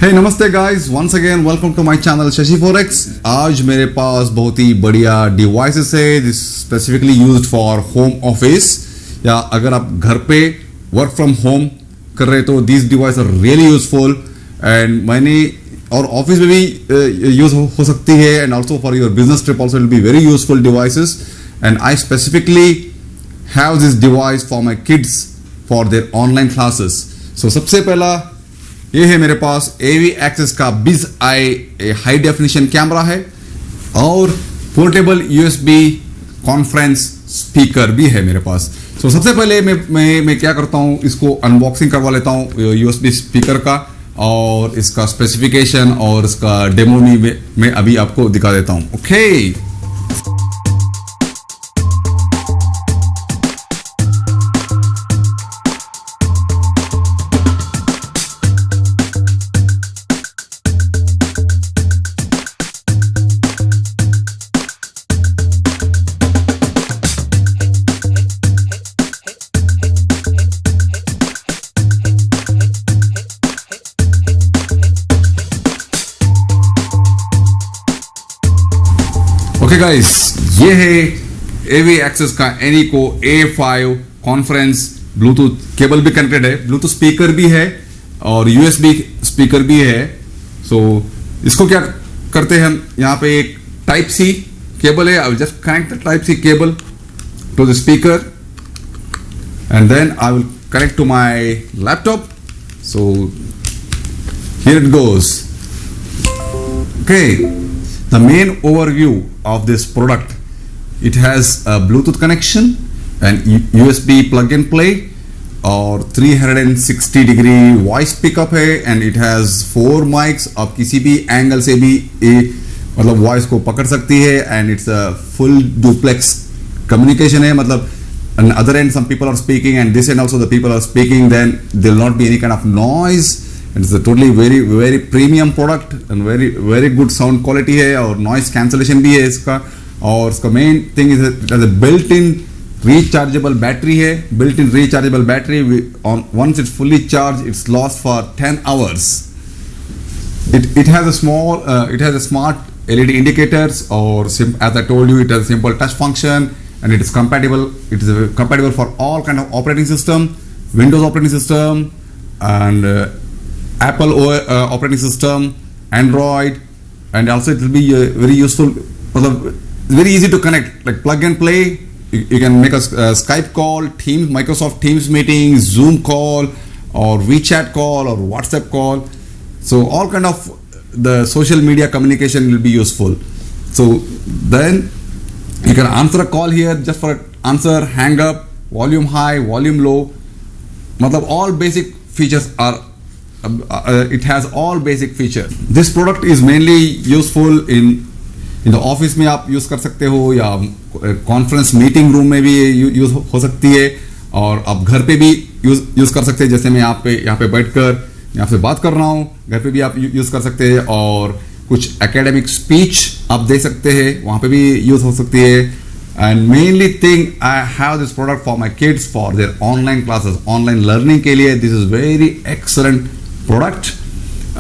Hey namaste guys, once again welcome to my channel Shashi Forex. आज मेरे पास बहुत ही बढ़िया डिवाइसेस है this specifically used for home office, या अगर आप घर पे वर्क फ्रॉम होम कर रहे तो this device are really useful and मैंने और ऑफिस में भी यूज हो सकती है and also for your business trip also will be very useful devices and I specifically have this device for my kids for their online classes. So सबसे पहला ये है मेरे पास AV एक्सेस का बिज आई हाई डेफिनेशन कैमरा है और portable USB conference speaker भी है मेरे पास। तो सबसे पहले मैं क्या करता हूँ, इसको अनबॉक्सिंग करवा लेता हूँ USB स्पीकर का और इसका स्पेसिफिकेशन और इसका डेमो में अभी आपको दिखा देता हूँ। ओके ओके गाइस, ये है AV एक्सेस का एनिको A5 कॉन्फ्रेंस। ब्लूटूथ केबल भी कनेक्टेड है, ब्लूटूथ स्पीकर भी है और USB स्पीकर भी है। सो इसको क्या करते हैं हम, यहाँ पे एक टाइप C केबल है। I will just connect the type C cable to the speaker and then I will connect to my laptop. So here it goes. Okay, the main overview of this product, it has a Bluetooth connection and USB plug and play और 360 degree voice pickup है and it has 4 mics। आप किसी भी angle से भी मतलब voice को पकड़ सकती है and it's a full duplex communication है। मतलब on the other end some people are speaking and this end also the people are speaking, then there will not be any kind of noise। It's a totally very premium product and very good sound quality है और noise cancellation भी है इसका। और इसका main thing is it has a built-in rechargeable battery है। built-in rechargeable battery once it's fully charged it's lasts for 10 hours। It has a smart LED indicators और as I told you it has a simple touch function and it is compatible for all kind of operating system, Windows operating system and Apple operating system, Android, and also it will be very useful. Very easy to connect, like plug and play. You can make a Skype call, Teams, Microsoft Teams meeting, Zoom call, or WeChat call, or WhatsApp call. So all kind of the social media communication will be useful. So then you can answer a call here just for answer, hang up, volume high, volume low. All basic features are. It has all basic features. This product is mainly useful in the office में आप use कर सकते हो या conference meeting room में भी use हो सकती है और आप घर पे भी यूज कर सकते हैं। जैसे मैं यहाँ पे बैठकर यहाँ से बात कर रहा हूँ, घर पे भी आप यूज कर सकते हैं और कुछ एकेडमिक स्पीच आप दे सकते हैं, वहाँ पे भी यूज हो सकती है। And mainly thing I have this product for my kids for their online classes, online learning के लिए this is very excellent product.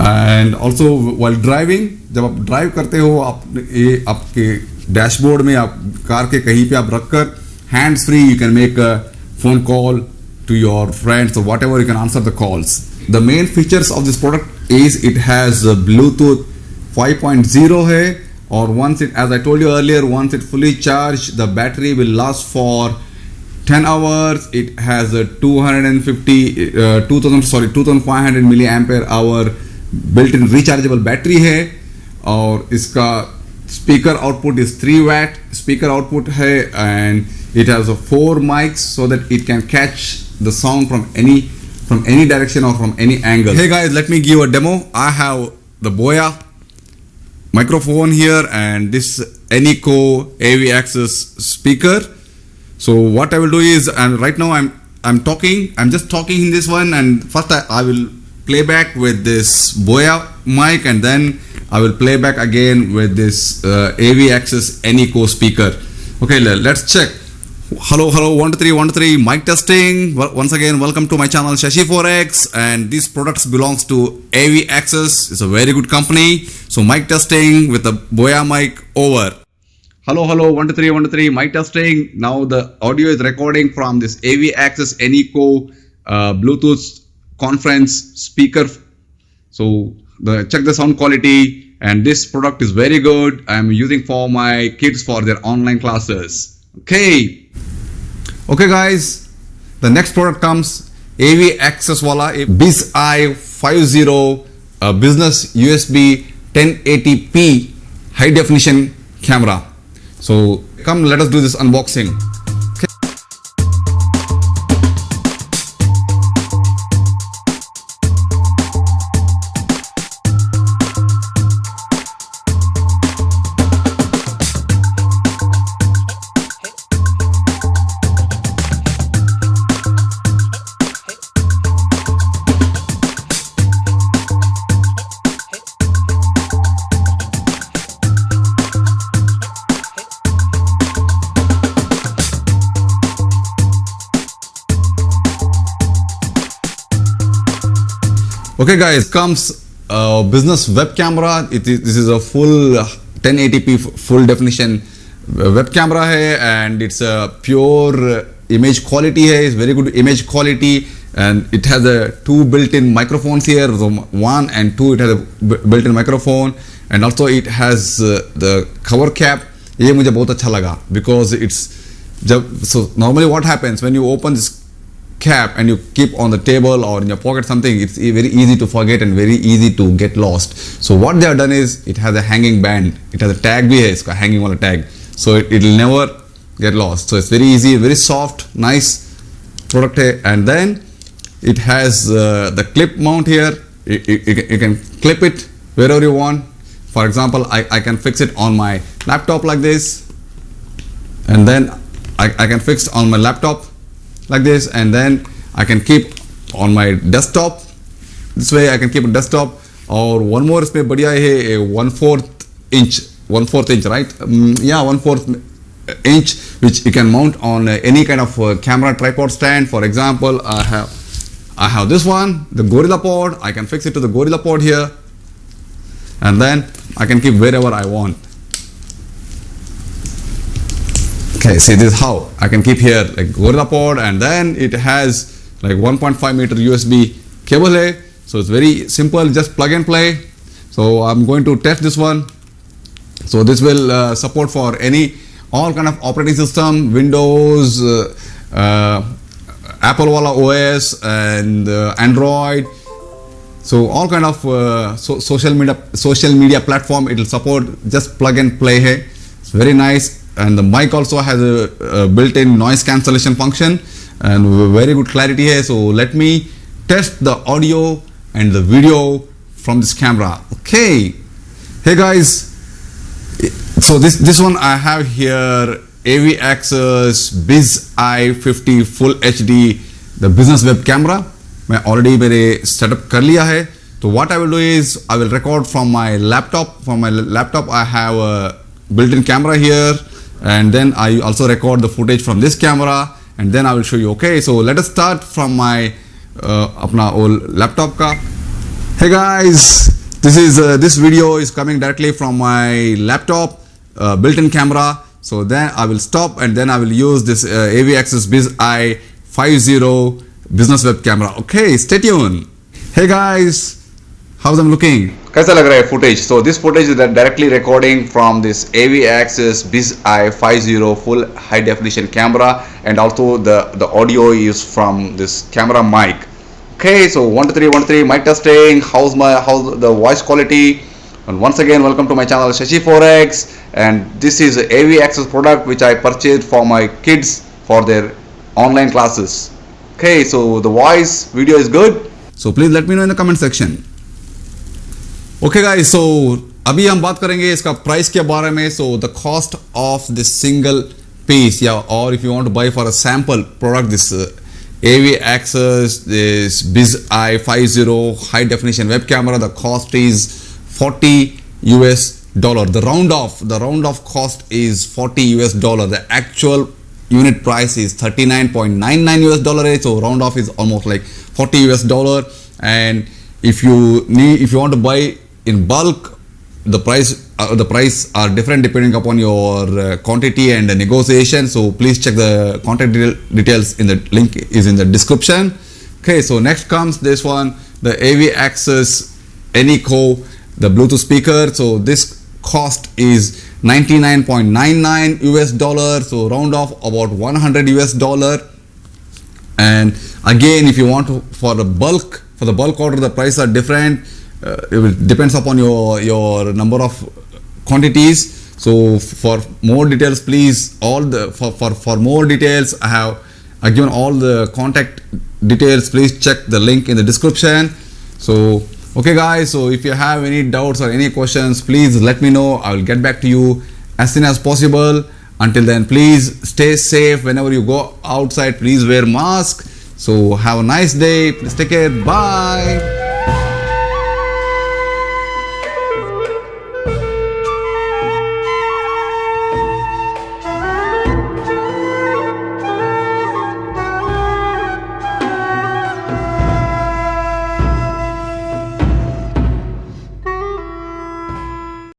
And also while driving, जब आप ड्राइव करते हो ये आपके डैशबोर्ड में आप कार के कहीं पे आप रखकर hands free you can make a phone call to your friends और whatever, you can answer the calls. The main features of this product is it has Bluetooth 5.0 है और once it, as I told you earlier, once it fully charged the battery will last for 10 hours. It has a 2500 milliampere hour built-in rechargeable battery है और इसका speaker output is 3 watt speaker output है and it has a 4 mics so that it can catch the sound from any direction or from any angle. Hey guys, let me give a demo. I have the Boya microphone here and this Eneco AV access speaker. So what I will do is, and right now I'm just talking in this one, and first I will play back with this Boya mic and then I will play back again with this AV access Eneco speaker. Okay, let's check. Hello, 1 2 3 mic testing. Once again, welcome to my channel Shashi Forex, and these products belongs to AV Access. It's a very good company. So mic testing with the Boya mic over. Hello, 1 2 3 mic testing. Now the audio is recording from this AV Access Anyco Bluetooth conference speaker. So check the sound quality, and this product is very good. I'm using for my kids for their online classes. Okay guys, the next product comes AV Access wala Biz i50 business USB 1080p high definition camera. So come, let us do this unboxing. Okay guys, comes business web camera. This is a full 1080p full definition web camera hai, and it's a pure image quality hai. It's very good image quality, and it has two built-in microphones here. So 1 and 2, it has a built-in microphone, and also it has the cover cap. ये मुझे बहुत अच्छा लगा because so normally what happens when you open this cap and you keep on the table or in your pocket something, it's very easy to forget and very easy to get lost. So what they have done is it has a hanging band, it has a tag bhi hai, iska hanging on a tag, so it will never get lost. So it's very easy, very soft, nice product hai. And then it has the clip mount here. You can clip it wherever you want. For example, I can fix it on my laptop like this, and then I can fix it on my laptop like this, and then I can keep on my desktop. This way I can keep a desktop. Or one more इसमें बढ़िया है, 1/4 inch, 1/4 inch, right? Yeah, 1/4 inch, which you can mount on any kind of camera tripod stand. For example, I have this one, the GorillaPod. I can fix it to the GorillaPod here, and then I can keep wherever I want. Okay, see, this is how I can keep here like GorillaPod, and then it has like 1.5 meter USB cable here. So it's very simple, just plug and play. So I'm going to test this one. So this will support for all kind of operating system, Windows, Apple wala OS, and Android. So all kind of social media platform it will support. Just plug and play here. It's very nice. And the mic also has a built-in noise cancellation function and very good clarity here. So let me test the audio and the video from this camera. Okay, hey guys, so this one I have here, AV Access Biz i50 Full HD, the business web camera. मैं already मेरे setup कर लिया है. So what I will do is I will record from my laptop. From my laptop I have a built-in camera here, and then I also record the footage from this camera, and then I will show you. Okay, so let us start from my अपना old laptop का. Hey guys, this video is coming directly from my laptop, built-in camera. So then I will stop, and then I will use this AV Access Biz i50 business web camera. Okay, stay tuned. Hey guys, how's I'm looking? कैसा लग रहा है footage? So this footage is directly recording from this AV Access Biz i50 full high definition camera, and also the audio is from this camera mic. Okay, so 1 2 3 mic testing. How's the voice quality? And once again, welcome to my channel Shashi Forex, and this is a AV Access product which I purchased for my kids for their online classes. Okay, so the voice video is good, so please let me know in the comment section. Okay guys, so अभी हम बात करेंगे इसका price के बारे में. So the cost of this single piece, yeah, or if you want to buy for a sample product, this AV Access, this Biz i50 high definition web camera, the cost is $40. The round off cost is $40. The actual unit price is 39.99 US dollar each, so round off is almost like 40 US dollar. And if you want to buy in bulk, the price are different depending upon your quantity and the negotiation. So please check the contact details in the link is in the description. Okay, so next comes this one, the AV Access Anyco, the Bluetooth speaker. So this cost is 99.99 US dollar, so round off about 100 US dollar. And again, if you want to for the bulk order, the price are different. It depends upon your number of quantities. So for more details, please for more details, I given all the contact details. Please check the link in the description. So okay guys, so if you have any doubts or any questions, please let me know. I will get back to you as soon as possible. Until then, please stay safe. Whenever you go outside, please wear mask. So have a nice day. Please take care. Bye.